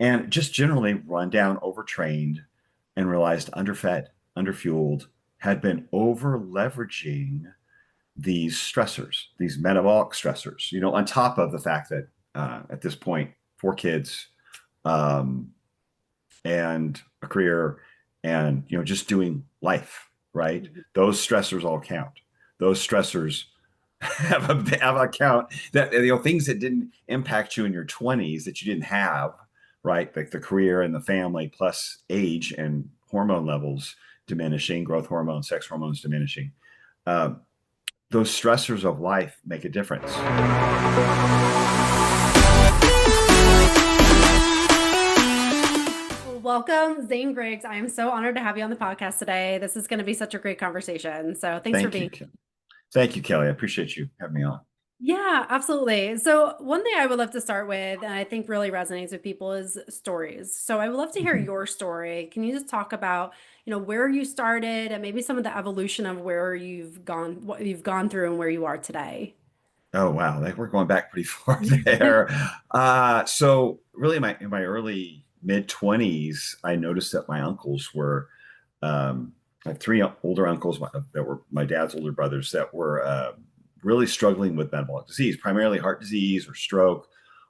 and just generally run down, overtrained, and realized underfed, underfueled, had been over leveraging these stressors, these metabolic stressors, on top of the fact that at this point, 4 kids, um, and a career, and just doing life, right? Mhm. Those stressors all count. Those stressors have a count that things that didn't impact you in your 20s that you didn't have, right? Like the career and the family plus age and hormone levels diminishing, growth hormones, sex hormones diminishing. Uh, those stressors of life make a difference. Welcome, Zane Griggs. I am so honored to have you on the podcast today. This is going to be such a great conversation. So thanks for Thank being. you. Thank you, Kelly. I appreciate you having me on. Yeah, absolutely. So one thing I would love to start with, and I think really resonates with people, is stories. So I would love to hear Mhm. your story. Can you just talk about, where you started and maybe some of the evolution of where you've gone, what you've gone through and where you are today? Oh wow, we're going back pretty far there. So really, in my early mid 20s, I noticed that my uncles were, I have three older uncles that were my dad's older brothers that were really struggling with metabolic disease, primarily heart disease or stroke.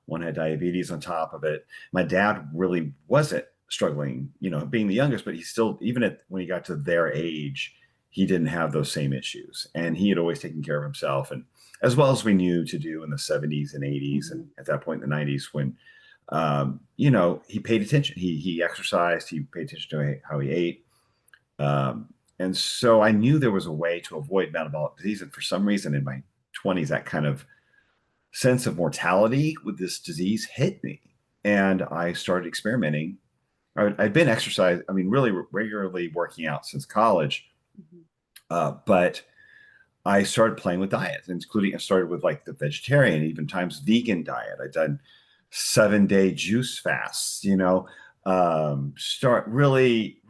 One had diabetes on top of it. My dad really wasn't struggling, being the youngest, but he still, even when he got to their age, he didn't have those same issues, and he had always taken care of himself, and as well as we knew to do in the 70s and 80s, and Mhm. at that point in the 90s when he paid attention. He exercised. He paid attention to how he ate. And so I knew there was a way to avoid metabolic disease. And for some reason in my 20s, that kind of sense of mortality with this disease hit me. And I started experimenting. I'd been exercising, I mean, really regularly working out since college. Mhm. But I started playing with diets, including I started with like the vegetarian, even times vegan diet. I'd done 7 day juice fasts, start really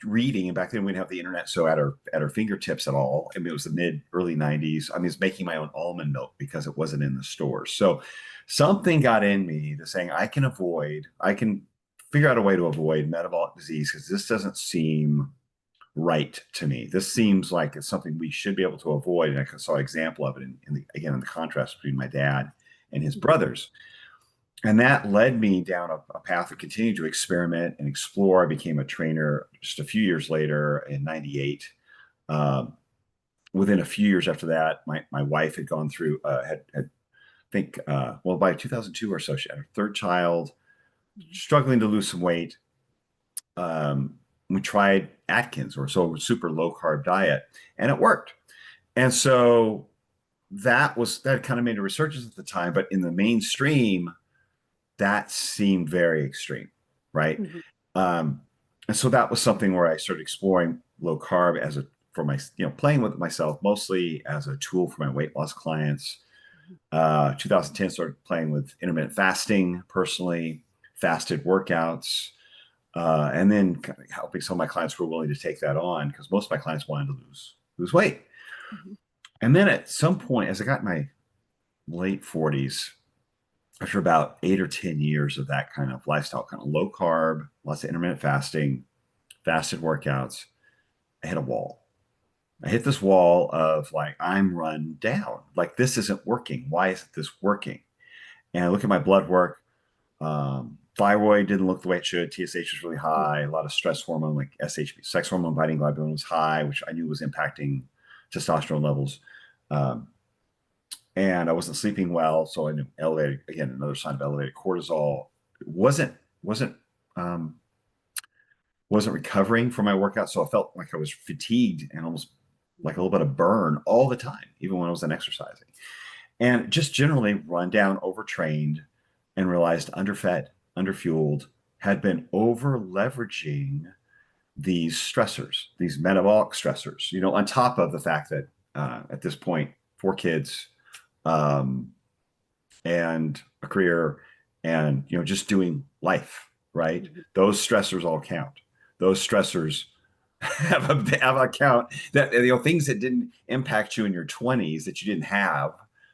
reading. And back then we didn't have the internet so at our fingertips at all. I mean, it was the mid early 90s. I mean, it's making my own almond milk because it wasn't in the stores. So something got in me to saying I can figure out a way to avoid metabolic disease because this doesn't seem right to me. This seems like it's something we should be able to avoid. And I saw an example of it in the contrast between my dad and his Mhm. brothers. And that led me down a path of continuing to experiment and explore. I became a trainer just a few years later in 98. Um, Within a few years after that, my wife had gone through, had I think, well, by 2002 or so, she had her third child, struggling to lose some weight. We tried Atkins or so super low carb diet, and it worked. And so that kind of made a resurgence at the time, but in the mainstream, that seemed very extreme, right? Mhm. Um, and so that was something where I started exploring low carb as a for my playing with it myself, mostly as a tool for my weight loss clients. 2010 started playing with intermittent fasting personally, fasted workouts, and then kind of helping some of my clients who were willing to take that on because most of my clients wanted to lose weight. Mhm. And then at some point, as I got in my late 40s, after about 8 or 10 years of that kind of lifestyle, kind of low carb, lots of intermittent fasting, fasted workouts, I hit a wall. I hit this wall of like, I'm run down. Like, this isn't working. Why isn't this working? And I look at my blood work. Thyroid didn't look the way it should. TSH was really high. A lot of stress hormone, like SHB, sex hormone binding globulin, was high, which I knew was impacting testosterone levels. Um, and I wasn't sleeping well, so I knew elevated, again, another sign of elevated cortisol. Wasn't um, wasn't recovering from my workout, so I felt like I was fatigued and almost like a little bit of burn all the time, even when I wasn't exercising, and just generally run down, overtrained, and realized underfed, underfueled, had been over leveraging these stressors, these metabolic stressors, on top of the fact that at this point, 4 kids, um, and a career, and just doing life, right? Mhm. Those stressors all count. Those stressors have a count that things that didn't impact you in your 20s that you didn't have,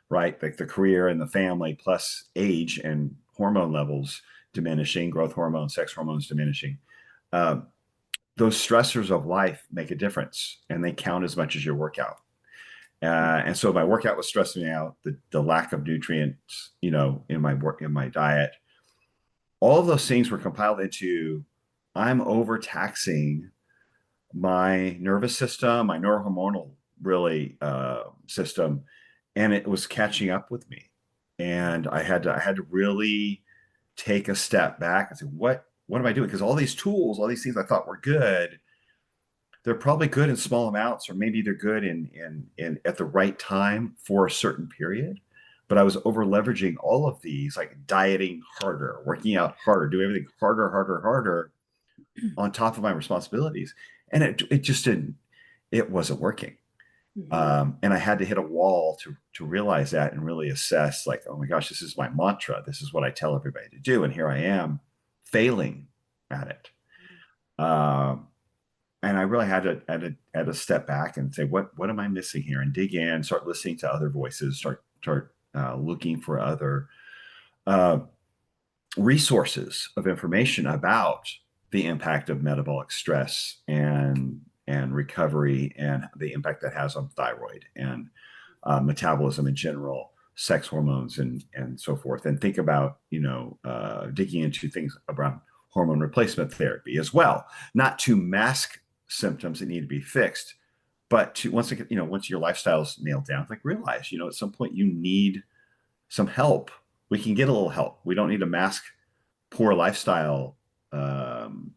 right? Like the career and the family plus age and hormone levels diminishing, growth hormones, sex hormones diminishing. Uh, those stressors of life make a difference, and they count as much as your workout. And so my workout was stressing me out. The lack of nutrients, in my work, in my diet, all of those things were compiled into I'm overtaxing my nervous system, my neurohormonal really system, and it was catching up with me. And I had to really take a step back and say, what am I doing? Because all these tools, all these things I thought were good, they're probably good in small amounts, or maybe they're good in at the right time for a certain period. But I was over leveraging all of these, like dieting harder, working out harder, doing everything harder, harder, harder on top of my responsibilities. And it just didn't, it wasn't working. Mhm. And I had to hit a wall to realize that and really assess, like, oh my gosh, this is my mantra. This is what I tell everybody to do. And here I am failing at it. Um, and I really had to step back and say, what am I missing here? And dig in, start listening to other voices, start looking for other uh, resources of information about the impact of metabolic stress and recovery, and the impact that has on thyroid and metabolism in general, sex hormones, and so forth. And think about digging into things around hormone replacement therapy as well, not to mask symptoms that need to be fixed, but to once your lifestyle's nailed down, like realize at some point you need some help. We can get a little help. We don't need to mask poor lifestyle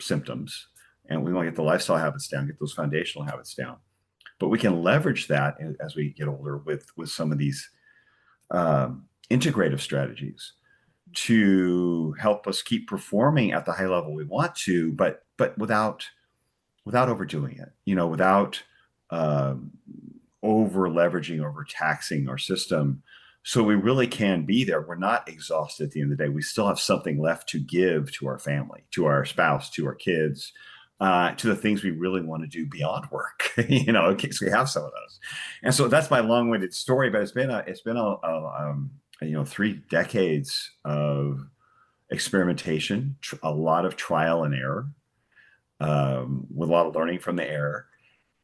symptoms, and we want to get the lifestyle habits down, get those foundational habits down. But we can leverage that as we get older with some of these integrative strategies to help us keep performing at the high level we want to, but without overdoing it, without um, over leveraging, over taxing our system. So we really can be there. We're not exhausted at the end of the day. We still have something left to give to our family, to our spouse, to our kids, to the things we really want to do beyond work, in case we have some of those. And so that's my long-winded story, but it's been 3 decades of experimentation, a lot of trial and error, with a lot of learning from the error,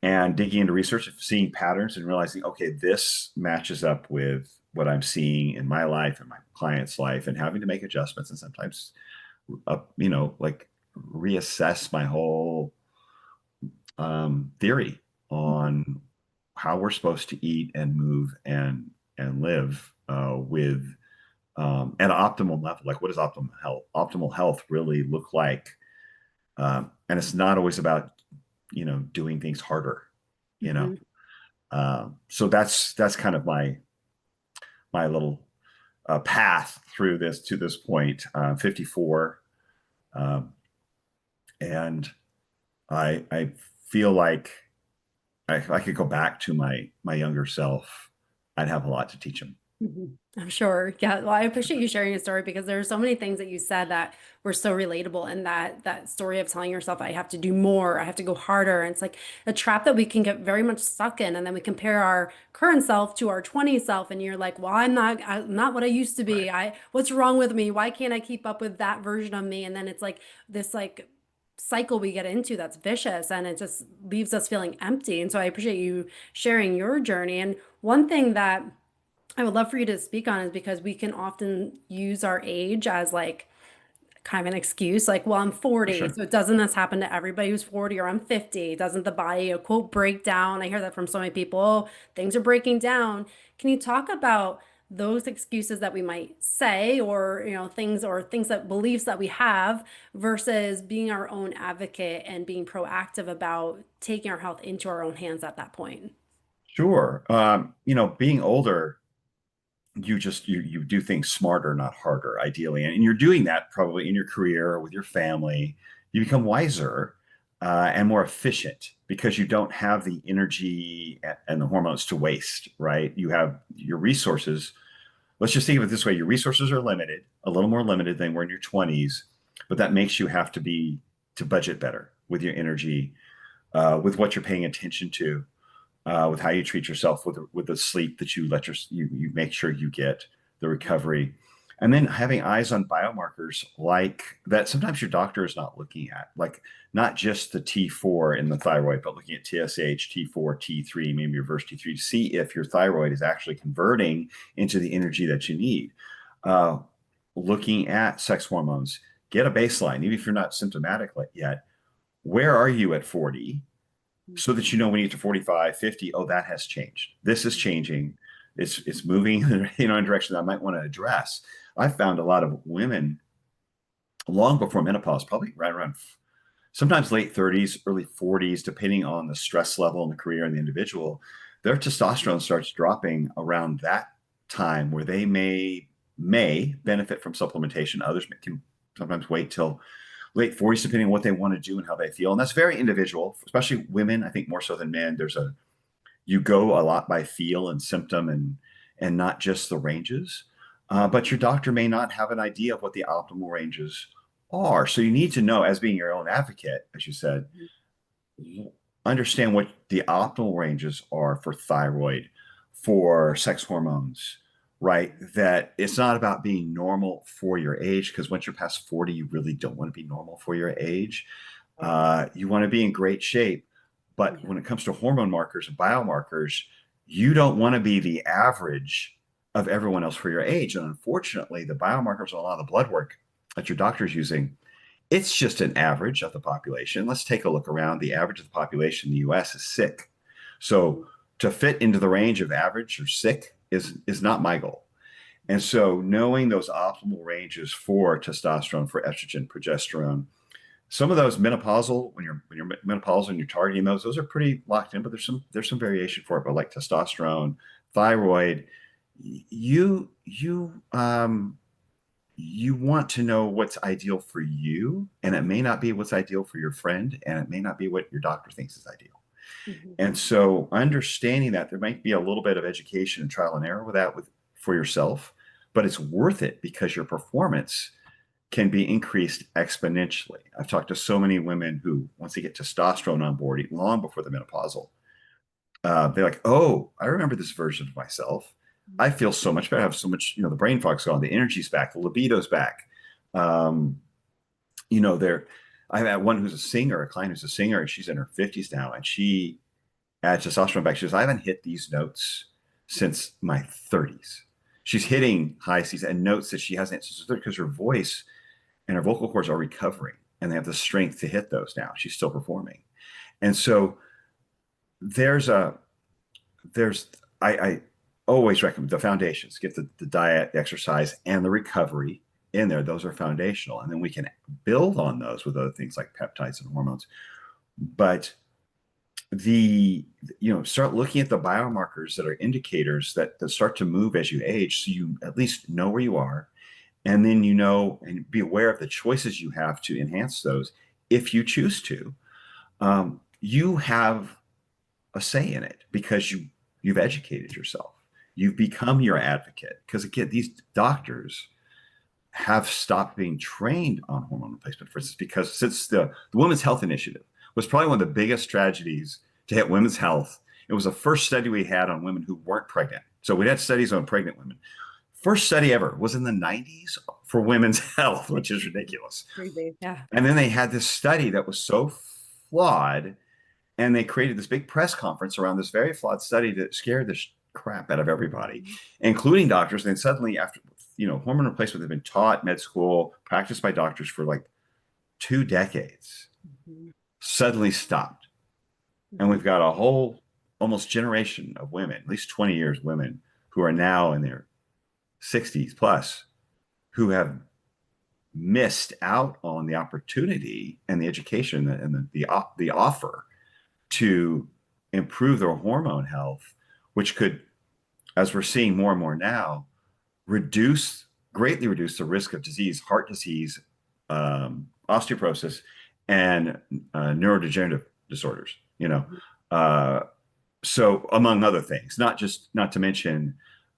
and digging into research, seeing patterns, and realizing, okay, this matches up with what I'm seeing in my life and my client's life, and having to make adjustments, and sometimes, like reassess my whole theory on how we're supposed to eat and move and live with at an optimal level. Like, what does optimal health? Optimal health really look like? And it's not always about doing things harder. You know, Mhm. so that's kind of my little path through this to this point. 54, um, and I feel like if I could go back to my younger self, I'd have a lot to teach him. Mhm. I'm sure. Yeah. Well, I appreciate you sharing your story because there are so many things that you said that were so relatable. And that story of telling yourself, I have to do more, I have to go harder. And it's like a trap that we can get very much stuck in. And then we compare our current self to our 20 self. And you're like, well, I'm not what I used to Right. be. What's wrong with me? Why can't I keep up with that version of me? And then it's like this cycle we get into that's vicious, and it just leaves us feeling empty. And so I appreciate you sharing your journey. And one thing that I would love for you to speak on is because we can often use our age as like kind of an excuse, like, well, I'm For 40, sure. so doesn't this happen to everybody who's 40, or I'm 50? Doesn't the body, quote, break down? I hear that from so many people. Oh, things are breaking down. Can you talk about those excuses that we might say, or things that beliefs that we have, versus being our own advocate and being proactive about taking our health into our own hands at that point? Sure. Being older, you do things smarter, not harder, ideally, and you're doing that probably in your career or with your family. You become wiser and more efficient because you don't have the energy and the hormones to waste. Right? You have your resources. Let's just think of it this way: your resources are limited, a little more limited than were in your 20s, but that makes you have to budget better with your energy, with what you're paying attention to, with how you treat yourself, with the sleep that you make sure you get, the recovery. And then having eyes on biomarkers like that sometimes your doctor is not looking at, like not just the T4 in the thyroid, but looking at TSH, T4, T3, maybe reverse T3 to see if your thyroid is actually converting into the energy that you need. Uh, Looking at sex hormones, get a baseline, even if you're not symptomatic yet. Where are you at 40? So that you know when you get to 45, 50, oh, that has changed. This is changing. It's moving in a direction that I might want to address. I found a lot of women long before menopause, probably right around sometimes late 30s, early 40s, depending on the stress level in the career and the individual, their testosterone starts dropping around that time where they may benefit from supplementation. Others can sometimes wait till late 40s, depending on what they want to do and how they feel. And that's very individual, especially women, I think more so than men. You go a lot by feel and symptom and not just the ranges. But your doctor may not have an idea of what the optimal ranges are. So you need to know, as being your own advocate, as you said, understand what the optimal ranges are for thyroid, for sex hormones, right? That it's not about being normal for your age, because once you're past 40, you really don't want to be normal for your age. You want to be in great shape. But Yeah. when it comes to hormone markers and biomarkers, you don't want to be the average of everyone else for your age. And unfortunately, the biomarkers on a lot of the blood work that your doctor's using, it's just an average of the population. Let's take a look around. The average of the population in the US is sick. So to fit into the range of average or sick is not my goal. And so knowing those optimal ranges for testosterone, for estrogen, progesterone, some of those menopausal, when you're menopausal and you're targeting those are pretty locked in, but there's some variation for it. But like testosterone, thyroid, you want to know what's ideal for you, and it may not be what's ideal for your friend, and it may not be what your doctor thinks is ideal. Mhm. And so understanding that there might be a little bit of education and trial and error with that for yourself, but it's worth it because your performance can be increased exponentially. I've talked to so many women who, once they get testosterone on board, long before the menopausal, they're like, oh, I remember this version of myself. I feel so much better. I have so much, the brain fog's gone, the energy's back, the libido's back. Um, you know, there, I have one who's a singer, a client who's a singer, and she's in her 50s now, and she adds testosterone back. She says, I haven't hit these notes since my 30s. She's hitting high C's and notes that she hasn't because her voice and her vocal cords are recovering and they have the strength to hit those now. She's still performing. And so there's a there's I always recommend the foundations, get the diet, the exercise, and the recovery in there. Those are foundational. And then we can build on those with other things like peptides and hormones. But start looking at the biomarkers that are indicators that start to move as you age, so you at least know where you are, and then and be aware of the choices you have to enhance those if you choose to. You have a say in it because you've educated yourself. You've become your advocate, because again, these doctors have stopped being trained on hormone replacement, for instance, because since the Women's Health Initiative was probably one of the biggest tragedies to hit women's health. It was the first study we had on women who weren't pregnant. So we had studies on pregnant women. First study ever was in the 90s for women's health, which is ridiculous. Crazy. Yeah. And then they had this study that was so flawed, and they created this big press conference around this very flawed study that scared the crap out of everybody, including doctors. And then suddenly, after hormone replacement had been taught med school, practiced by doctors for like 2 decades, Mhm. suddenly stopped. And we've got a whole almost generation of women, at least 20 years women, who are now in their 60s plus, who have missed out on the opportunity and the education and the offer to improve their hormone health, which could, as we're seeing more and more now, greatly reduce the risk of disease, heart disease, osteoporosis, and neurodegenerative disorders. Uh, so among other things, not to mention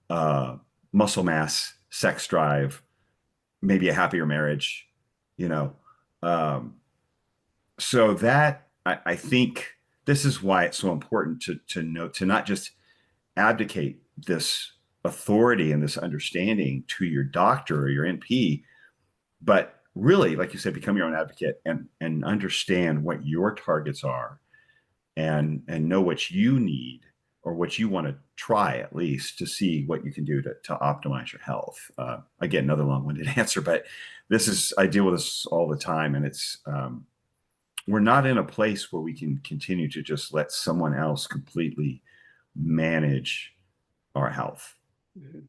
uh, muscle mass, sex drive, maybe a happier marriage. You know, um, so that I think this is why it's so important to note, to not just abdicate this authority and this understanding to your doctor or your NP, but really, like you said, become your own advocate and understand what your targets are and know what you need or what you want to try at least to see what you can do to optimize your health. Again, another long-winded answer, but I deal with this all the time, and we're not in a place where we can continue to just let someone else completely manage our health. Mhm.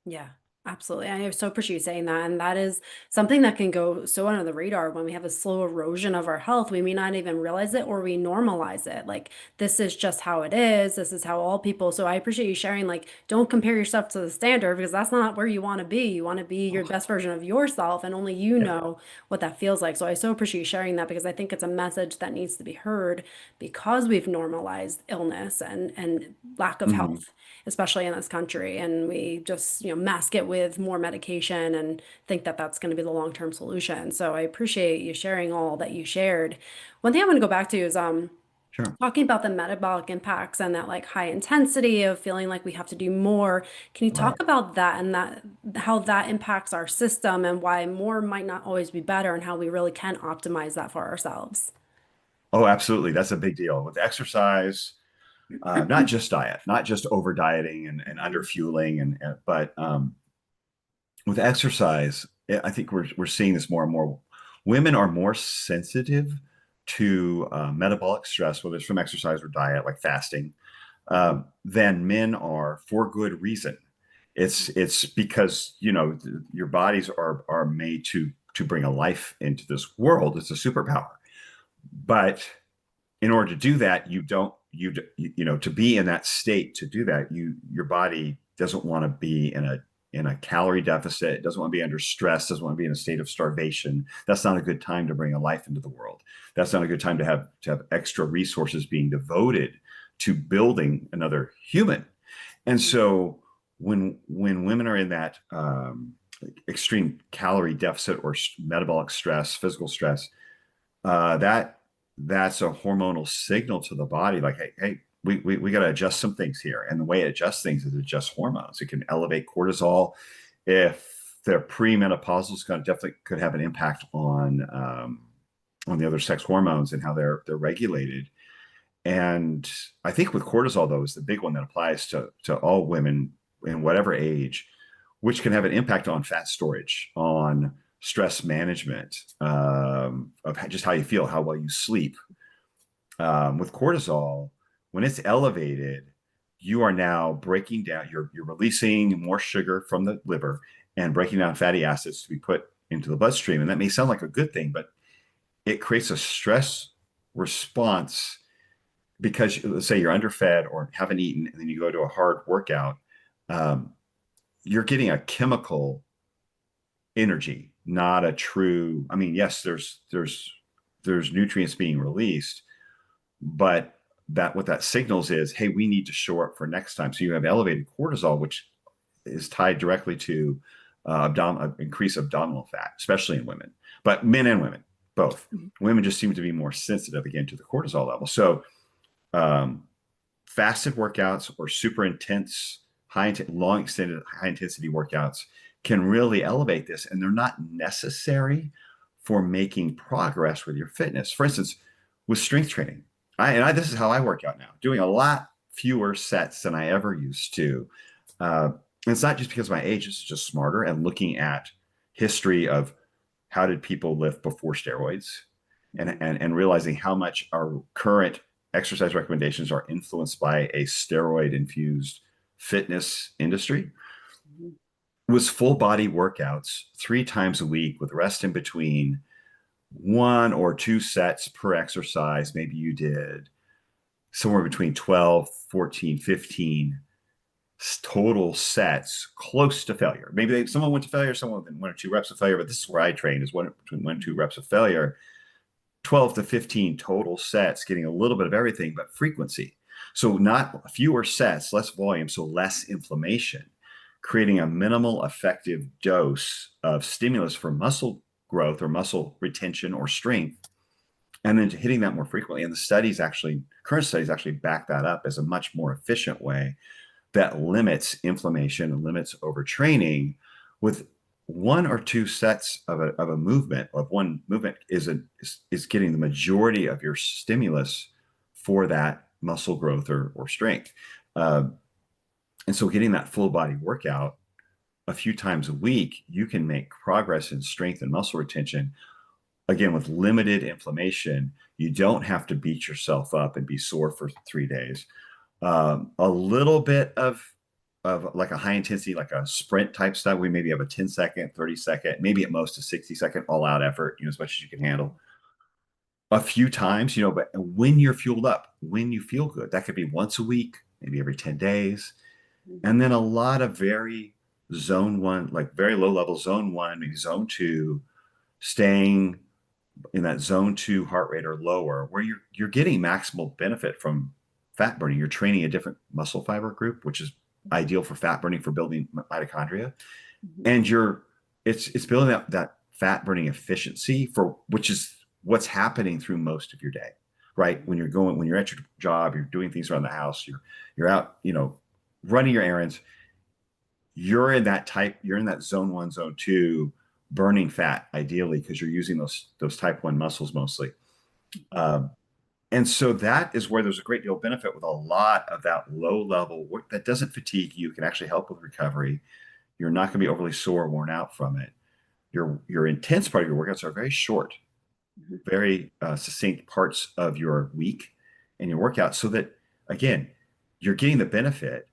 Yeah, absolutely. I so appreciate you saying that. And that is something that can go so under the radar when we have a slow erosion of our health. We may not even realize it or we normalize it. Like, this is just how it is. This is how all people. So I appreciate you sharing, like, don't compare yourself to the standard because that's not where you want to be. You want to be your best version of yourself, and only you Yeah. know what that feels like. So I so appreciate you sharing that because I think it's a message that needs to be heard because we've normalized illness and lack of Hmm. health, especially in this country. And we just, mask it with more medication and think that that's going to be the long-term solution. So I appreciate you sharing all that you shared. One thing I want to go back to is Sure. talking about the metabolic impacts and that like high intensity of feeling like we have to do more. Can you talk Right. about that and that how that impacts our system and why more might not always be better and how we really can optimize that for ourselves? Oh, absolutely. That's a big deal with exercise. Not just diet, not just over dieting and under fueling, but with exercise, I think we're seeing this more and more. Women are more sensitive to metabolic stress, whether it's from exercise or diet, like fasting, than men are for good reason. It's because your bodies are made to bring a life into this world. It's a superpower, but in order to do that, you don't you know to be in that state to do that, your body doesn't want to be in a calorie deficit. It doesn't want to be under stress. Doesn't want to be in a state of starvation. That's not a good time to bring a life into the world. That's not a good time to have extra resources being devoted to building another human. And so when women are in that extreme calorie deficit or metabolic stress, physical stress, that's a hormonal signal to the body like, hey, we got to adjust some things here. And the way it adjusts things is it adjusts hormones. It can elevate cortisol. If they're premenopausal, it's going to definitely could have an impact on the other sex hormones and how they're regulated. And I think with cortisol, though, is the big one that applies to all women in whatever age, which can have an impact on fat storage, on stress management, of just how you feel, how well you sleep. With cortisol, when it's elevated, you are now breaking down, you're releasing more sugar from the liver and breaking down fatty acids to be put into the bloodstream. And that may sound like a good thing, but it creates a stress response because let's say you're underfed or haven't eaten, and then you go to a hard workout, um, you're getting a chemical energy, not a true. I mean, yes, there's nutrients being released, but that what that signals is, hey, we need to show up for next time. So you have elevated cortisol, which is tied directly to increase abdominal fat, especially in women, but men and women both. Women just seem to be more sensitive again to the cortisol level. So um, fasted workouts or super intense, long extended, high intensity workouts can really elevate this, and they're not necessary for making progress with your fitness. For instance, with strength training, this is how I work out now, doing a lot fewer sets than I ever used to. And it's not just because of my age; it's just smarter and looking at history of how did people lift before steroids, and realizing how much our current exercise recommendations are influenced by a steroid infused fitness industry. Was full body workouts 3 times a week with rest in between, 1 or 2 sets per exercise. Maybe you did somewhere between 12, 14, 15 total sets, close to failure. Maybe someone went to failure, someone went 1 or 2 reps of failure, but this is where I train, is between 1 and 2 reps of failure. 12 to 15 total sets, getting a little bit of everything, but frequency. So not fewer sets, less volume, so less inflammation, creating a minimal effective dose of stimulus for muscle growth or muscle retention or strength, and then hitting that more frequently. And current studies actually back that up as a much more efficient way that limits inflammation and limits overtraining with one or two sets of a movement of one movement is getting the majority of your stimulus for that muscle growth or strength. Uh, and so getting that full body workout a few times a week, you can make progress in strength and muscle retention. Again, with limited inflammation, you don't have to beat yourself up and be sore for 3 days. A little bit of like a high intensity, like a sprint type stuff. We maybe have a 10-second, 30-second, maybe at most a 60-second all out effort, as much as you can handle a few times, but when you're fueled up, when you feel good, that could be once a week, maybe every 10 days. And then a lot of very zone one, like very low level zone one, maybe zone two, staying in that zone two heart rate or lower, where you're getting maximal benefit from fat burning. You're training a different muscle fiber group, which is ideal for fat burning for building mitochondria. And it's building up that fat burning efficiency for which is what's happening through most of your day, right? When you're at your job, you're doing things around the house, you're out, running your errands, you're in that zone one, zone two, burning fat ideally because you're using those type one muscles mostly. And so that is where there's a great deal of benefit with a lot of that low level work that doesn't fatigue you, can actually help with recovery. You're not going to be overly sore or worn out from it. Your intense part of your workouts are very short, very succinct parts of your week and your workout, so that again, you're getting the benefit,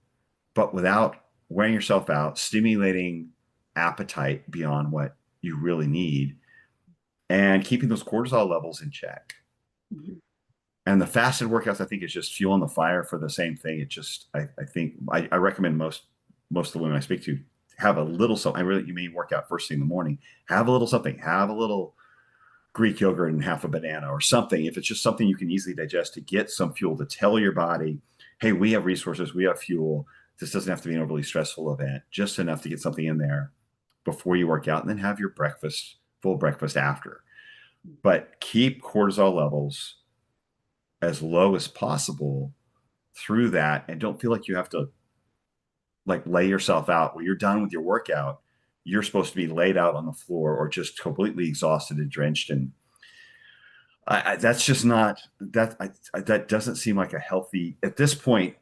but without wearing yourself out, stimulating appetite beyond what you really need, and keeping those cortisol levels in check. And the fasted workouts, I think, is just fueling the fire for the same thing. It just, I think, I recommend most of the women I speak to have a little something. You may work out first thing in the morning, have a little something, have a little Greek yogurt and half a banana or something. If it's just something you can easily digest to get some fuel, to tell your body, hey, we have resources, we have fuel. This doesn't have to be an overly stressful event, just enough to get something in there before you work out, and then have your full breakfast after. But keep cortisol levels as low as possible through that, and don't feel like you have to like lay yourself out. When you're done with your workout, you're supposed to be laid out on the floor or just completely exhausted and drenched. And that's just not that. That doesn't seem like a healthy at this point.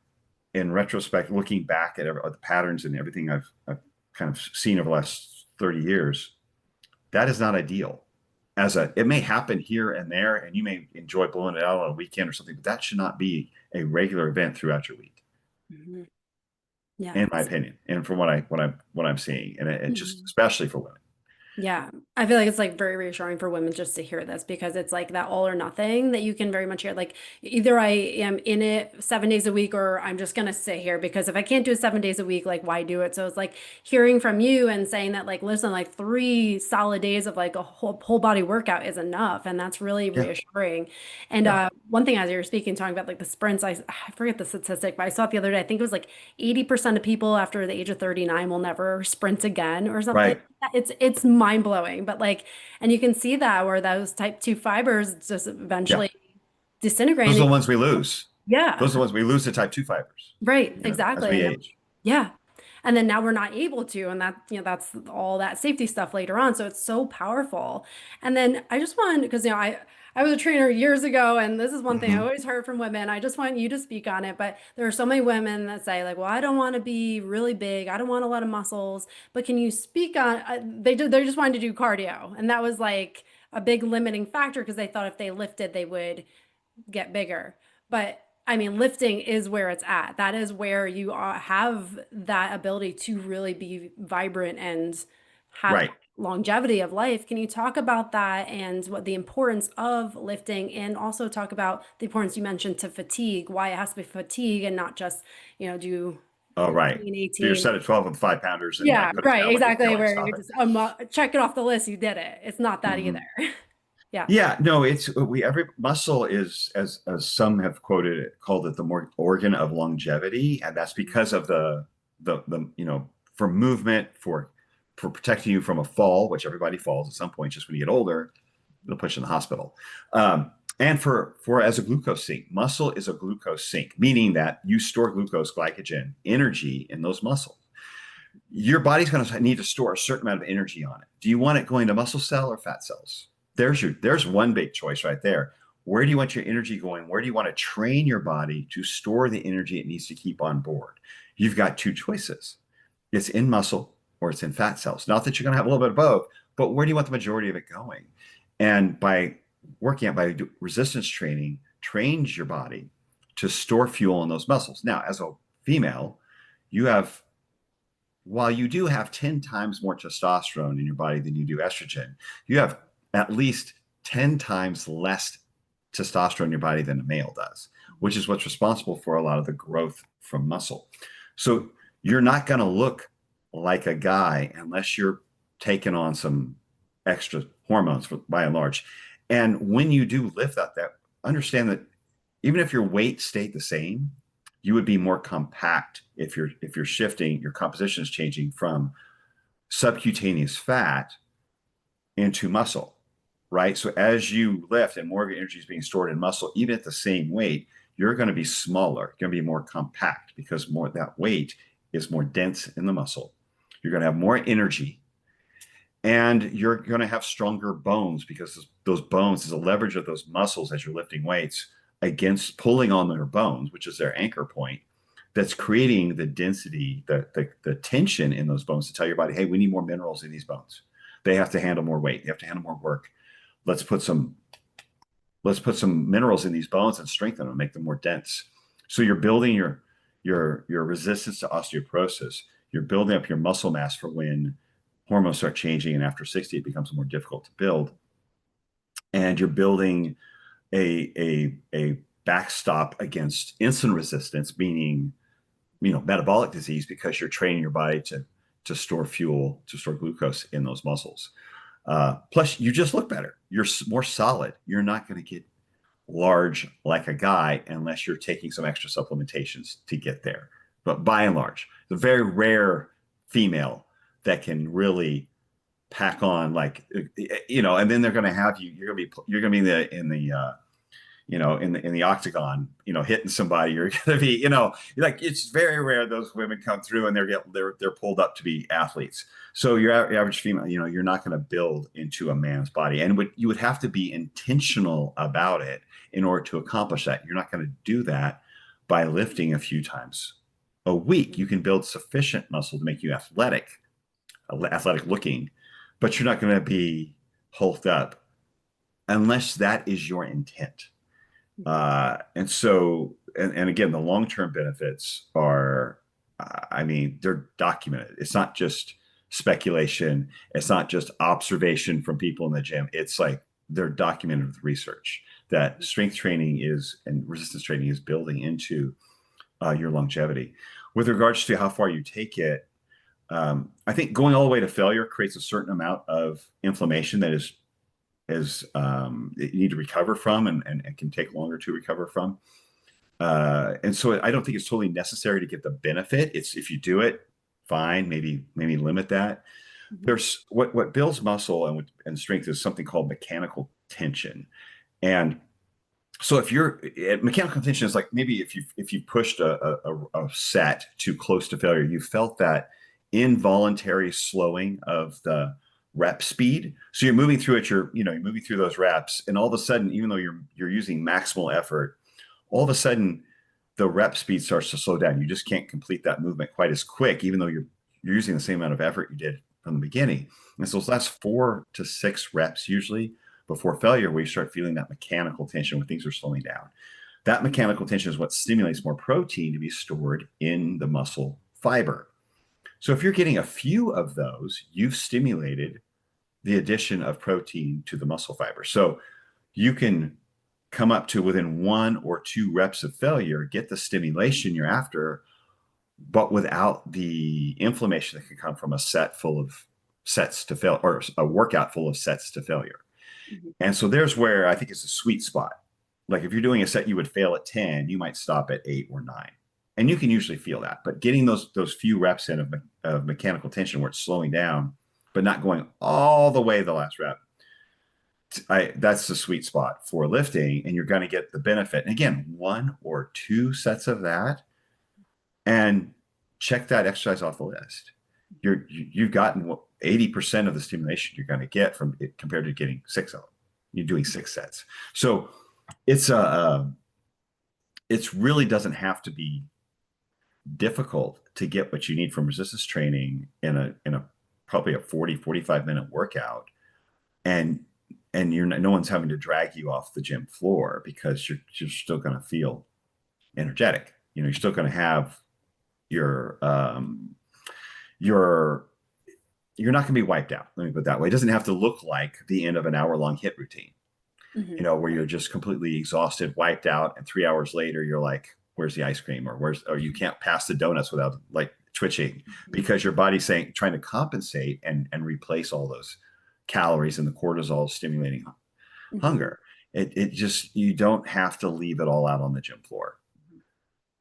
In retrospect, looking back at the patterns and everything I've kind of seen over the last 30 years, that is not ideal. It may happen here and there, and you may enjoy blowing it out on a weekend or something, but that should not be a regular event throughout your week. Yeah. In my opinion, and from what I'm seeing, and it just especially for women. Yeah, I feel like it's like very reassuring for women just to hear this, because it's like that all or nothing that you can very much hear. Like either I am in it 7 days a week, or I'm just gonna sit here, because if I can't do it 7 days a week, like why do it? So it's like hearing from you and saying that, like, listen, like 3 solid days of like a whole body workout is enough, and that's really Yeah, reassuring. And yeah, one thing, as you were speaking, talking about like the sprints, I forget the statistic, but I saw it the other day. I think it was like 80% of people after the age of 39 will never sprint again or something. right. It's mind blowing, but like, and you can see that where those type 2 fibers just Yeah, eventually those are the disintegrate. ones we lose. Yeah, Those are the ones we lose to type 2 fibers. right, As exactly. we And then, age. yeah. And then now we're not able to, and that, that's all that safety stuff later on. So it's so powerful. And then I just want, because I was a trainer years ago, and this is one thing I Mm-hmm. always heard from women. I just want you to speak on it. But there are so many women that say, like, well, I don't want to be really big. I don't want a lot of muscles. But can you speak on, they just wanted to do cardio. And that was like a big limiting factor, because they thought if they lifted, they would get bigger. But I mean, lifting is where it's at. That is where you have that ability to really be vibrant and have Right. longevity of life. Can you talk about that and what the importance of lifting, and also talk about the importance you mentioned to fatigue, why it has to be fatigue and not just, do Oh, right. 15, Do your 18. set of 12 with 5-pounders and Yeah, like put it right, down when you feel exactly. like Where you stopping. just check it off the list, you did it. It's not that either. Mm-hmm. Yeah. Yeah, no, every muscle is, as some have quoted it, called it the more organ of longevity, and that's because of the for movement, for protecting you from a fall, which everybody falls at some point. Just when you get older, it'll put you in the hospital. And for as a glucose sink, muscle is a glucose sink, meaning that you store glucose, glycogen, energy in those muscles. Your body's going to need to store a certain amount of energy on it. Do you want it going to muscle cell or fat cells? There's one big choice right there. Where do you want your energy going? Where do you want to train your body to store the energy it needs to keep on board? You've got two choices. It's in muscle or it's in fat cells. Not that you're going to have a little bit of both, but where do you want the majority of it going? And by working out by resistance training, trains your body to store fuel in those muscles. Now, as a female, you have while you do have 10 times more testosterone in your body than you do estrogen, you have at least 10 times less testosterone in your body than a male does, which is what's responsible for a lot of the growth from muscle. So you're not going to look like a guy unless you're taking on some extra hormones by and large. And when you do lift that understand that even if your weight stayed the same, you would be more compact if you're shifting, your composition is changing from subcutaneous fat into muscle, right? So as you lift and more of your energy is being stored in muscle, even at the same weight, you're going to be smaller, you're going to be more compact because more that weight is more dense in the muscle. You're going to have more energy and you're going to have stronger bones because those bones is a leverage of those muscles as you're lifting weights against pulling on their bones, which is their anchor point, that's creating the density, the tension in those bones to tell your body, hey, we need more minerals in these bones. They have to handle more weight. They have to handle more work. Let's put some minerals in these bones and strengthen them, make them more dense. So you're building your resistance to osteoporosis. You're building up your muscle mass for when hormones start changing, and after 60, it becomes more difficult to build. And you're building a backstop against insulin resistance, meaning metabolic disease, because you're training your body to store fuel, to store glucose in those muscles. Plus, you just look better. You're more solid. You're not going to get large like a guy unless you're taking some extra supplementations to get there. But by and large, the very rare female that can really pack on, like, and then they're going to have you. You're going to be in the octagon, hitting somebody. You're going to be, like, it's very rare those women come through and they're pulled up to be athletes. So your average female, you're not going to build into a man's body, and you would have to be intentional about it in order to accomplish that. You're not going to do that by lifting a few times a week. You can build sufficient muscle to make you athletic looking, but you're not going to be hulked up unless that is your intent. And so, and again, the long-term benefits are, they're documented. It's not just speculation. It's not just observation from people in the gym. It's like they're documented with research that strength training and resistance training is building into your longevity. With regards to how far you take it, I think going all the way to failure creates a certain amount of inflammation that is you need to recover from and can take longer to recover from. And so I don't think it's totally necessary to get the benefit. It's if you do it, fine, maybe limit that. Mm-hmm. There's what builds muscle and strength is something called mechanical tension. And so if you're mechanical tension is like maybe if you pushed a set too close to failure, you felt that involuntary slowing of the rep speed. So you're moving through it, you're moving through those reps, and all of a sudden, even though you're using maximal effort, all of a sudden the rep speed starts to slow down. You just can't complete that movement quite as quick, even though you're using the same amount of effort you did from the beginning. And so it's last 4 to 6 reps usually before failure where you start feeling that mechanical tension when things are slowing down. That mechanical tension is what stimulates more protein to be stored in the muscle fiber. So if you're getting a few of those, you've stimulated the addition of protein to the muscle fiber. So you can come up to within 1 or 2 reps of failure, get the stimulation you're after, but without the inflammation that can come from a set full of sets to fail, or a workout full of sets to failure. Mm-hmm. And so there's where I think it's a sweet spot. Like if you're doing a set you would fail at 10, you might stop at 8 or 9. And you can usually feel that, but getting those few reps in of mechanical tension where it's slowing down, but not going all the way the last rep, that's the sweet spot for lifting, and you're going to get the benefit. And again, 1 or 2 sets of that, and check that exercise off the list. You've gotten 80% of the stimulation you're going to get from it compared to getting 6 of them. You're doing 6 sets. So it's it's really doesn't have to be difficult to get what you need from resistance training in a probably a 40-45 minute workout, and no one's having to drag you off the gym floor, because you're still going to feel energetic. You're still going to have your your you're not going to be wiped out. Let me put it that way. It doesn't have to look like the end of an hour-long HIIT routine, Hmm. where you're just completely exhausted, wiped out, and 3 hours later you're like, "Where's the ice cream?" or you can't pass the donuts without like twitching, because your body's trying to compensate and replace all those calories and the cortisol stimulating Hmm. hunger. It just, you don't have to leave it all out on the gym floor.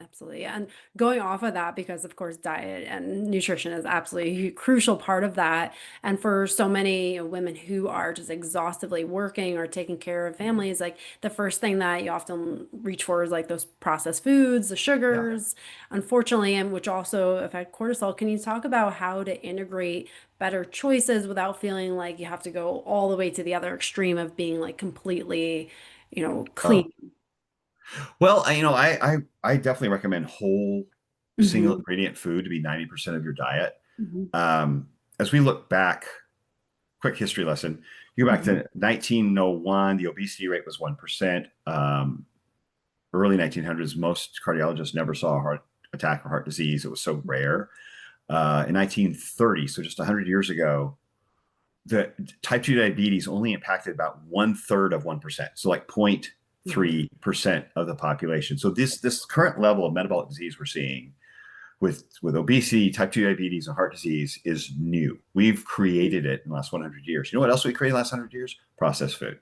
Absolutely. And going off of that, because of course, diet and nutrition is absolutely a crucial part of that. And for so many women who are just exhaustively working or taking care of families, like the first thing that you often reach for is like those processed foods, the Yeah. sugars, unfortunately, and which also affect cortisol. Can you talk about how to integrate better choices without feeling like you have to go all the way to the other extreme of being like completely, Oh, clean? well, I definitely recommend whole single Hmm. ingredient food to be 90% of your diet. Hmm. Um, as we look back, quick history lesson, you go back Hmm. to 1901, the obesity rate was 1%. Early 1900s, most cardiologists never saw a heart attack or heart disease. It was so rare. In 1930, so just 100 years ago, the type 2 diabetes only impacted about 1/3 of 1%. So like Hmm. 0.3% of the population. So this current level of metabolic disease we're seeing with obesity, type 2 diabetes, and heart disease is new. We've created it in the last 100 years. You know what else we created in the last 100 years? Processed food.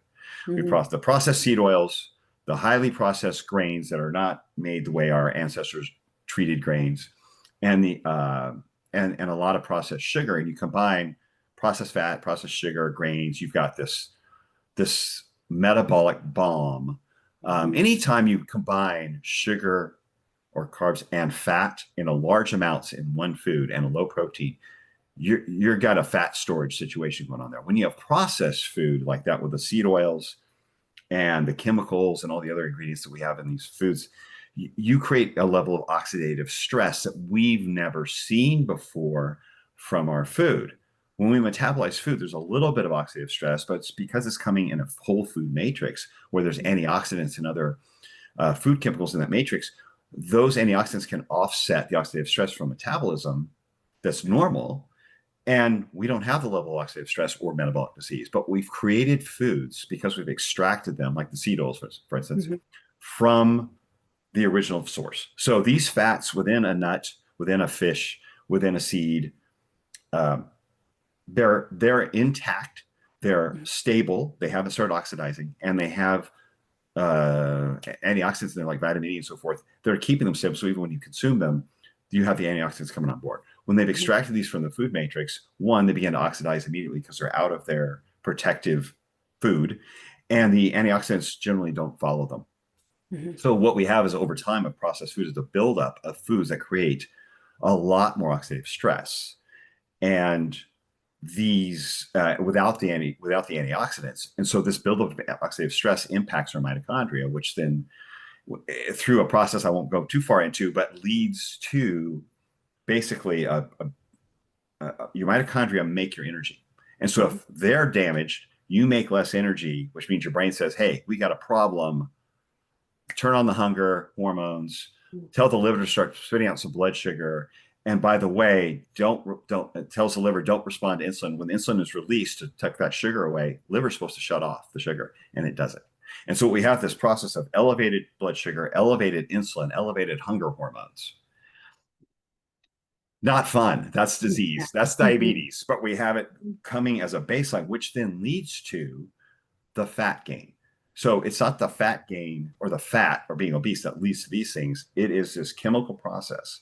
Hmm. The processed seed oils, the highly processed grains that are not made the way our ancestors treated grains, and the and a lot of processed sugar. And you combine processed fat, processed sugar, grains. You've got this metabolic bomb. Hmm. Anytime you combine sugar or carbs and fat in a large amounts in one food and a low protein, you're got a fat storage situation going on there. When you have processed food like that with the seed oils and the chemicals and all the other ingredients that we have in these foods, you create a level of oxidative stress that we've never seen before from our food. When we metabolize food, there's a little bit of oxidative stress, but it's because it's coming in a whole food matrix where there's antioxidants and other food chemicals in that matrix. Those antioxidants can offset the oxidative stress from metabolism that's normal, and we don't have the level of oxidative stress or metabolic disease. But we've created foods because we've extracted them, like the seed oils, for instance, Hmm. from the original source. So these fats within a nut, within a fish, within a seed, um, they're intact, they're stable, they haven't started oxidizing, and they have antioxidants in there like vitamin E and so forth. They're keeping them stable. So even when you consume them, you have the antioxidants coming on board. When they've Hmm. extracted these from the food matrix, one, they begin to oxidize immediately because they're out of their protective food, and the antioxidants generally don't follow them. Hmm. So what we have is over time of processed foods is the buildup of foods that create a lot more oxidative stress. And these without the antioxidants, and so this buildup of oxidative stress impacts our mitochondria, which then through a process I won't go too far into, but leads to basically your mitochondria make your energy. And so Hmm. if they're damaged, you make less energy, which means your brain says, "Hey, we got a problem." Turn on the hunger hormones, tell the liver to start spitting out some blood sugar. And by the way, don't it tells the liver don't respond to insulin. When the insulin is released to take that sugar away, liver's supposed to shut off the sugar, and it doesn't. And so we have this process of elevated blood sugar, elevated insulin, elevated hunger hormones. Not fun. That's Yeah. disease. That's Hmm. diabetes. But we have it coming as a baseline, which then leads to the fat gain. So it's not the fat gain or the fat or being obese that leads to these things. It is this chemical process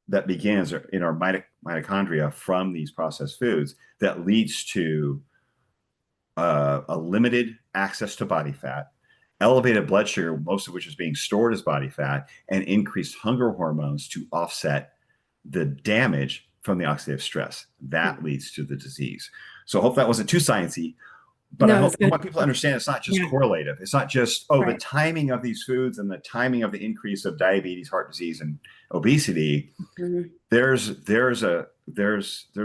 that begins in our mitochondria from these processed foods that leads to a limited access to body fat, elevated blood sugar, most of which is being stored as body fat, and increased hunger hormones to offset the damage from the oxidative stress. That leads to the disease. So I hope that wasn't too sciencey, but No, it's I good. want people to understand it's not just Yeah. correlative. It's not just, oh, the Right. timing of these foods and the timing of the increase of diabetes, heart disease, and obesity. Mhm. There's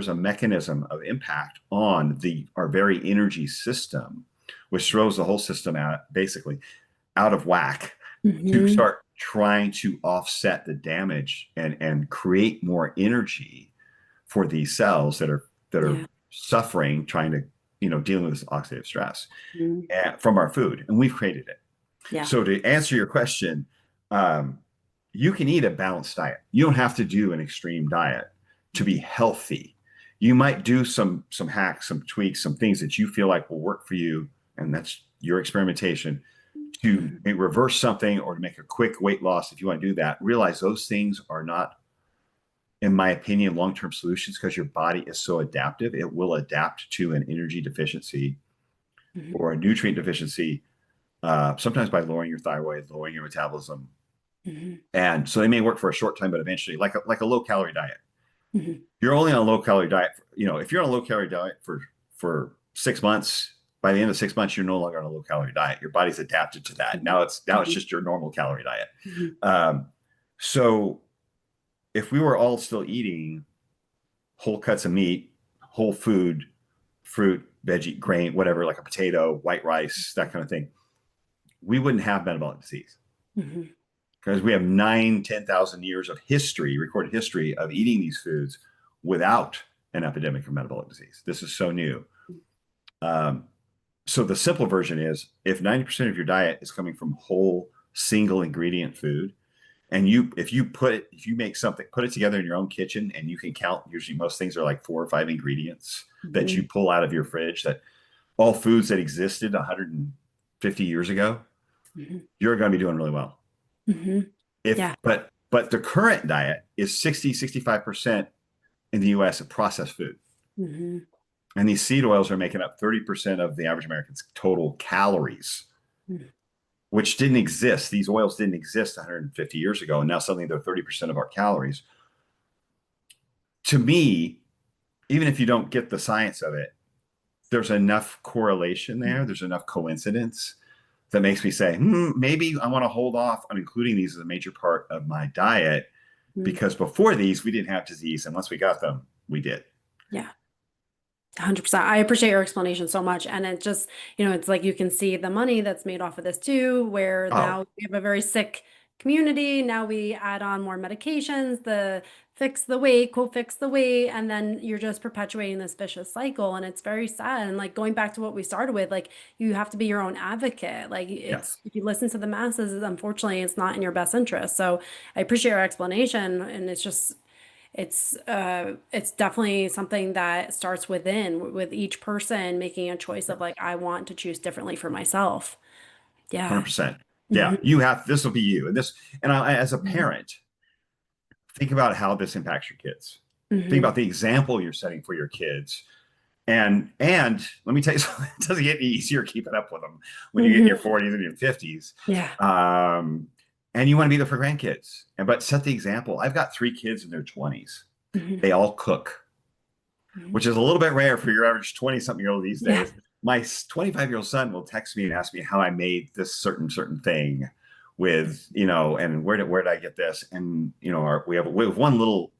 a mechanism of impact on our very energy system, which throws the whole system out basically out of whack to Mhm. start trying to offset the damage and create more energy for these cells that are Yeah. suffering, trying to dealing with this oxidative stress Mhm. from our food, and we've created it. Yeah. So to answer your question, um, you can eat a balanced diet. You don't have to do an extreme diet to be Mhm. healthy. You might do some hacks, some tweaks, some things that you feel like will work for you, and that's your experimentation to Mhm. reverse something or to make a quick weight loss. If you want to do that, realize those things are not, in my opinion, long-term solutions because your body is so adaptive. It will adapt to an energy deficiency Mhm. or a nutrient deficiency, sometimes by lowering your thyroid, lowering your metabolism. Mhm. And so they may work for a short time, but eventually, like a low calorie diet, Mhm. you're only on a low calorie diet. If you're on a low calorie diet for 6 months, by the end of 6 months, you're no longer on a low calorie diet. Your body's adapted to that. Mhm. Now it's Mhm. just your normal calorie diet. Mhm. Um, so if we were all still eating whole cuts of meat, whole food, fruit, veggie, grain, whatever, like a potato, white rice, that kind of thing, we wouldn't have metabolic disease Mhm. because we have 9, 10,000 years of history, recorded history of eating these foods without an epidemic of metabolic disease. This is so new. Um, so the simple version is if 90% of your diet is coming from whole single ingredient food, and if you make something, put it together in your own kitchen and you can count, usually most things are like 4 or 5 ingredients that Mhm. you pull out of your fridge, that all foods that existed 150 years ago, Mhm. you're going to be doing really well. Mhm. If Yeah. but the current diet is 65% in the US of processed food. Mhm. And these seed oils are making up 30% of the average American's total calories, Mhm. which didn't exist. These oils didn't exist 150 years ago. And now suddenly they're 30% of our calories. To me, even if you don't get the science of it, there's enough correlation there. There's enough coincidence that makes me say, maybe I want to hold off on including these as a major part of my diet Mhm. because before these, we didn't have disease. And once we got them, we did. Yeah. 100%. I appreciate your explanation so much. And it just, it's like you can see the money that's made off of this too, where Oh, now we have a very sick community. Now we add on more medications, the fix the weight, quote, fix the weight. And then you're just perpetuating this vicious cycle. And it's very sad. And like going back to what we started with, like you have to be your own advocate. Like it's, yes, if you listen to the masses, unfortunately, it's not in your best interest. So I appreciate your explanation. And it's just, it's definitely something that starts with each person making a choice of like I want to choose differently for myself. Yeah. 100%. Hmm. Yeah, this will be you. As a parent, think about how this impacts your kids. Think Hmm. about the example you're setting for your kids. And let me tell you something, it doesn't get any easier keeping up with them when you get in your Hmm. 40s and your 50s. Yeah. Um, and you want to be there for grandkids. But set the example. I've got 3 kids in their 20s. Hmm. They all cook, Hmm. which is a little bit rare for your average 20-something-year-old these Yeah. days. My 25-year-old son will text me and ask me how I made this certain thing with, and where did I get this? And, we have one little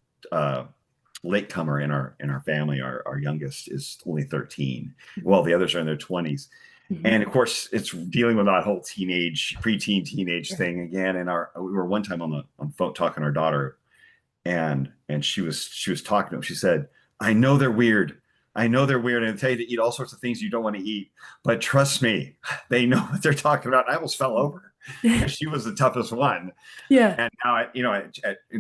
latecomer in our family. Our youngest is only 13. Well, the others are in their 20s. Hmm. And of course, it's dealing with that whole preteen teenage Yeah. thing again. And we were one time on phone talking to our daughter, and she was talking to him. She said, "I know they're weird. I know they're weird, and they tell you to eat all sorts of things you don't want to eat. But trust me, they know what they're talking about." I almost fell over because she was the toughest one. Yeah. And now, at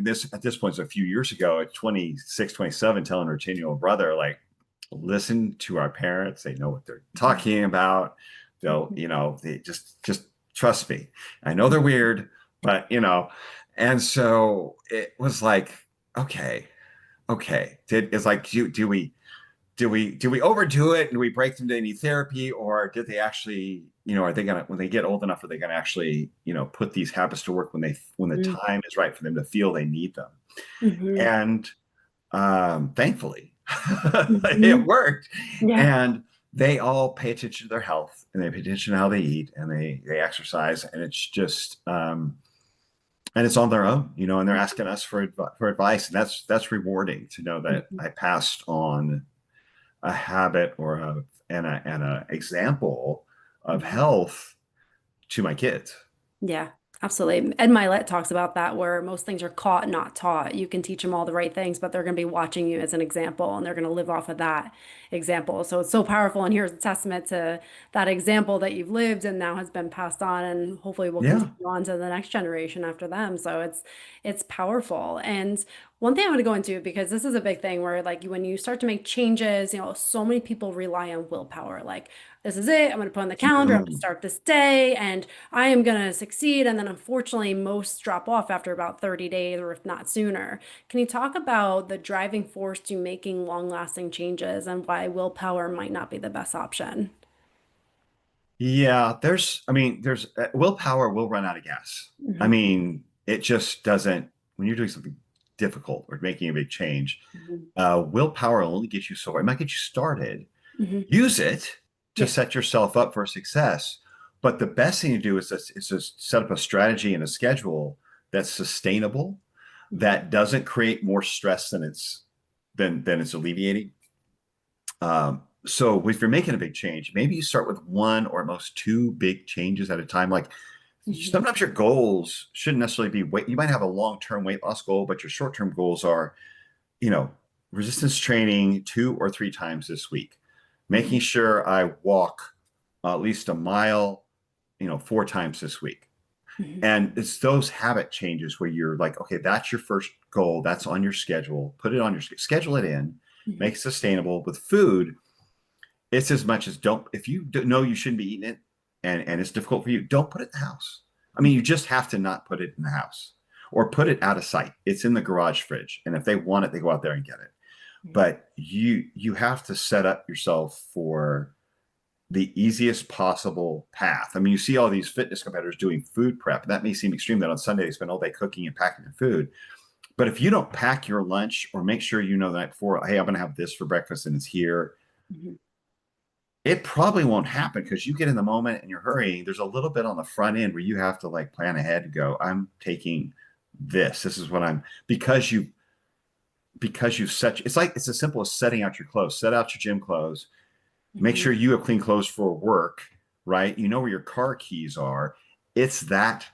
this point, it's a few years ago, at 26, 27, telling her 10-year-old brother, like, listen to our parents. They know what they're talking about. They'll, Mhm. they just trust me. I know they're weird, but and so it was like, okay, okay. It's like, do we overdo it and do we break them to need therapy, or did they actually, are they gonna, when they get old enough, are they gonna actually, put these habits to work when the time is right for them to feel they need them? Mm-hmm. And thankfully, it Mm-hmm. worked. Yeah. And they all pay attention to their health, and they pay attention to how they eat, and they exercise, and it's just and it's on their own, and they're asking us for advice, and that's rewarding to know that Mhm. I passed on a habit or a example of Mhm. health to my kids. Yeah, absolutely. Ed Milet talks about that, where most things are caught, not taught. You can teach them all the right things, but they're going to be watching you as an example, and they're going to live off of that example. So it's so powerful. And here's a testament to that example that you've lived and now has been passed on, and hopefully will Yeah. continue on to the next generation after them. So it's powerful. And one thing I want to go into, because this is a big thing where like when you start to make changes, so many people rely on willpower. Like, this is it. I'm going to put on the calendar. I'm going to Mm. start this day, and I am going to succeed. And then unfortunately, most drop off after about 30 days or if not sooner. Can you talk about the driving force to making long-lasting changes and why willpower might not be the best option? Yeah, there's willpower will run out of gas. I Hmm. mean, it just doesn't, when you're doing something difficult or making a big change, Hmm. willpower will only get you so far. It might get you started. Hmm. Use it to Yeah. set yourself up for success. But the best thing to do is to set up a strategy and a schedule that's sustainable, Hmm. that doesn't create more stress than it's alleviating. So if you're making a big change, maybe you start with one or at most two big changes at a time. Like Hmm. sometimes your goals shouldn't necessarily be weight. You might have a long-term weight loss goal, but your short-term goals are, you know, resistance training 2 or 3 times this week, Hmm. making sure I walk at least a mile, 4 times this week. Hmm. And it's those habit changes where you're like, okay, that's your first goal. That's on your schedule. Put it on your schedule it in, Hmm. make it sustainable. With food, it's as much as don't, if you know you shouldn't be eating it and it's difficult for you, don't put it in the house. I mean, you just have to not put it in the house or put it out of sight. It's in the garage fridge. And if they want it, they go out there and get it. Hmm. But you have to set up yourself for the easiest possible path. I mean, you see all these fitness competitors doing food prep. That may seem extreme that on Sunday they spend all day cooking and packing their food. But if you don't pack your lunch or make sure you know the night before, hey, I'm going to have this for breakfast and it's here, Hmm. it probably won't happen because you get in the moment and you're hurrying. There's a little bit on the front end where you have to like plan ahead and go, I'm taking this. This is what I'm, because you've set, it's as simple as setting out your clothes, set out your gym clothes, make Hmm. sure you have clean clothes for work, right? You know where your car keys are. It's that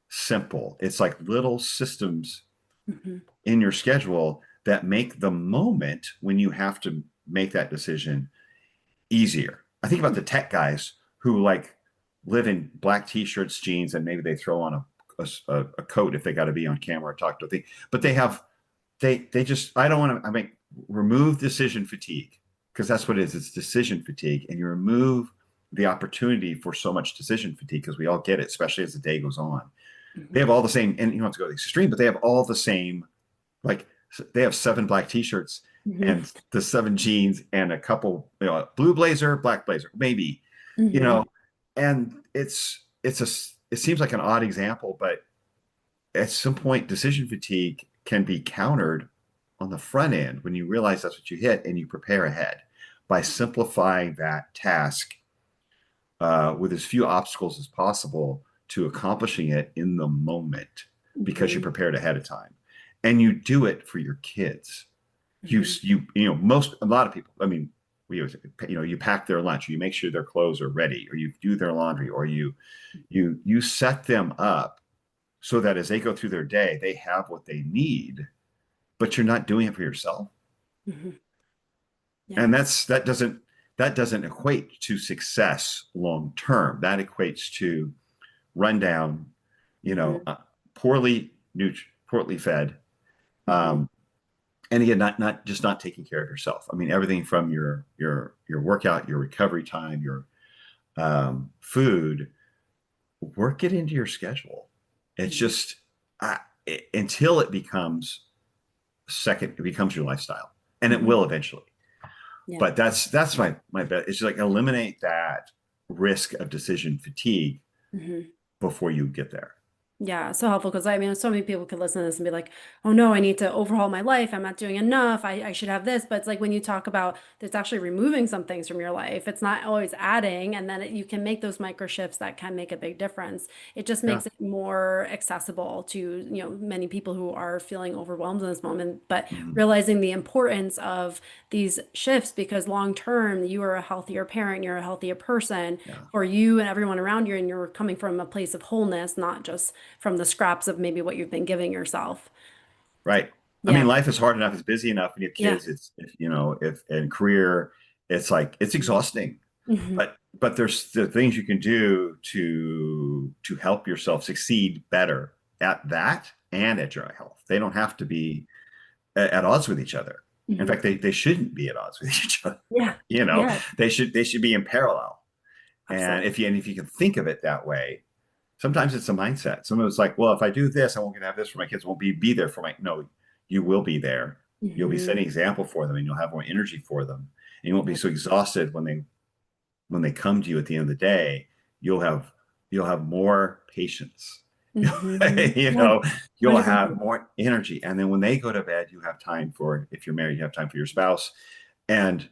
simple. It's like little systems Hmm. in your schedule that make the moment when you have to make that decision easier. I think about the tech guys who like live in black t-shirts, jeans, and maybe they throw on a coat if they got to be on camera or talk to a thing. But they just, I don't want to, I mean, remove decision fatigue, because that's what it is. It's decision fatigue, and you remove the opportunity for so much decision fatigue because we all get it, especially as the day goes on. They Hmm. have all the same, and you don't have to go to the extreme, but they have all the same, like they have 7 black t-shirts Hmm. and the 7 jeans and a couple, blue blazer, black blazer, maybe, you Hmm. know, and it seems like an odd example, but at some point, decision fatigue can be countered on the front end when you realize that's what you hit and you prepare ahead by simplifying that task with as few obstacles as possible to accomplishing it in the moment because you Hmm. prepared ahead of time. And you do it for your kids. You Hmm. you a lot of people. I mean, we always, you pack their lunch, or you make sure their clothes are ready, or you do their laundry, or you set them up so that as they go through their day, they have what they need, but you're not doing it for yourself. Hmm. Yeah. And that doesn't equate to success long term. That equates to rundown, you know, Hmm. uh, poorly fed, Hmm. um, and again, not just not taking care of yourself. I mean, everything from your workout, your recovery time, your food, work it into your schedule. It's Hmm. just uh, until it becomes second, it becomes your lifestyle, and it Hmm. will eventually. Yeah. But that's my bet. It's like eliminate that risk of decision fatigue Hmm. before you get there. Yeah, so helpful because I mean, so many people could listen to this and be like, oh no, I need to overhaul my life. I'm not doing enough. I should have this. But it's like when you talk about it's actually removing some things from your life, it's not always adding. And then you can make those micro shifts that can make a big difference. It just Yeah. makes it more accessible to, many people who are feeling overwhelmed in this moment, but Mhm. realizing the importance of these shifts because long term, you are a healthier parent, you're a healthier person Yeah. for you and everyone around you, and you're coming from a place of wholeness, not just from the scraps of maybe what you've been giving yourself. Right. I mean, Yeah. life is hard enough. It's busy enough. When you have Yeah. kids, it's if you know, if and career, it's like it's exhausting. Hmm. But there's the things you can do to help yourself succeed better at that and at your health. They don't have to be at odds with each other. In Hmm. fact, they shouldn't be at odds with each other. Yeah. You know, Yeah. they should be in parallel. And Absolutely. if you can think of it that way, sometimes it's a mindset. Sometimes it's like, well, if I do this, I won't get to have this for my kids. I won't be there for my no, you will be there. You'll be Hmm. setting example for them and you'll have more energy for them. And you won't be Yeah. so exhausted when they come to you at the end of the day. You'll have you'll have more patience. Hmm. You Yeah. know, you'll have 100%. more energy. And then when they go to bed, you have time for if you're married, you have time for your spouse. And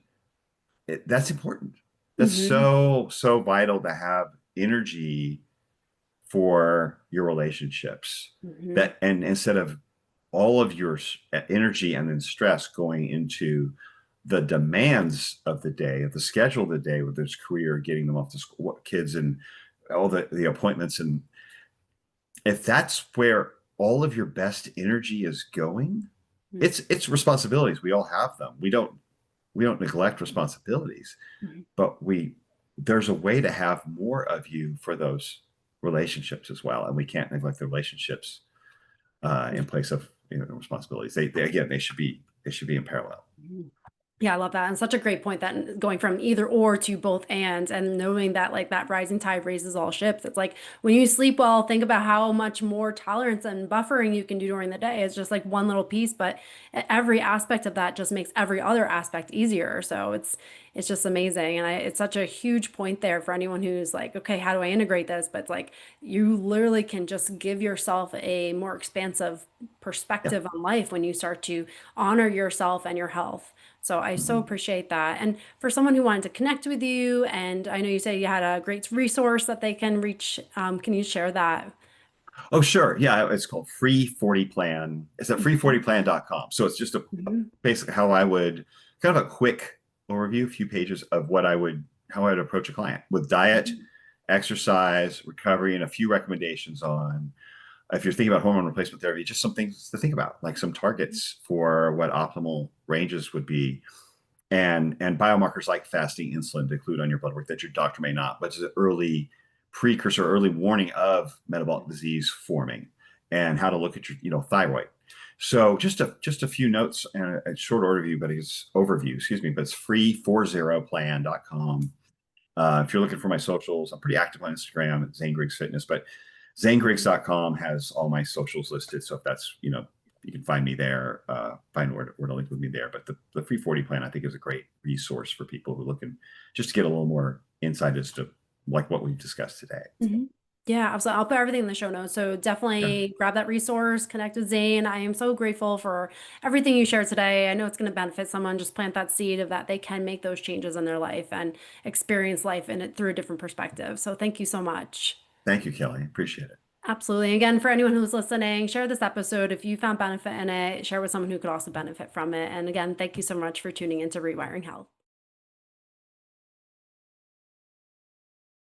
that's important. That's Hmm. so vital to have energy for your relationships Hmm. that and instead of all of your energy and then stress going into the demands of the day of the schedule of the day with this career getting them off to school kids and all the appointments and if that's where all of your best energy is going it's responsibilities we all have them we don't neglect responsibilities Hmm. but there's a way to have more of you for those relationships as well, and we can't neglect the relationships in place of responsibilities. They again they should be in parallel. Mhm. Yeah, I love that. And such a great point that going from either or to both and knowing that like that rising tide raises all ships. It's like when you sleep well, think about how much more tolerance and buffering you can do during the day. It's just like one little piece, but every aspect of that just makes every other aspect easier. So it's just amazing. And it's such a huge point there for anyone who's like, okay, how do I integrate this? But it's like you literally can just give yourself a more expansive Yeah. perspective on life when you start to honor yourself and your health. So I so Mhm. appreciate that. And for someone who wanted to connect with you, and I know you said you had a great resource that they can reach, can you share that? Oh, sure. Yeah, it's called Free 40 Plan. It's at free40plan.com. So it's just a Mhm. basically how I would kind of a quick overview, a few pages of how I would approach a client with diet, Mhm. exercise, recovery, and a few recommendations on if you're thinking about hormone replacement therapy, just some things to think about, like some targets for what optimal ranges would be, and biomarkers like fasting insulin to include on your blood work that your doctor may not, but it's an early precursor, early warning of metabolic disease forming, and how to look at your thyroid. So just a few notes and a short overview, but it's overview, excuse me, but it's free40plan.com. If you're looking for my socials, I'm pretty active on Instagram at Zane Griggs Fitness, but zanegriggs.com has all my socials listed. So if that's, you can find me there, find where to link with me there. But the free 40 plan, I think, is a great resource for people who are looking just to get a little more insight as to like what we've discussed today. Mhm. Yeah, absolutely. I'll put everything in the show notes. So Yeah. definitely grab that resource, connect with Zane. I am so grateful for everything you shared today. I know it's going to benefit someone. Just plant that seed of that they can make those changes in their life and experience life in it through a different perspective. So thank you so much. Thank you, Kelly. Appreciate it. Absolutely. Again, for anyone who's listening, share this episode. If you found benefit in it, share with someone who could also benefit from it. And again, thank you so much for tuning into Rewiring Health.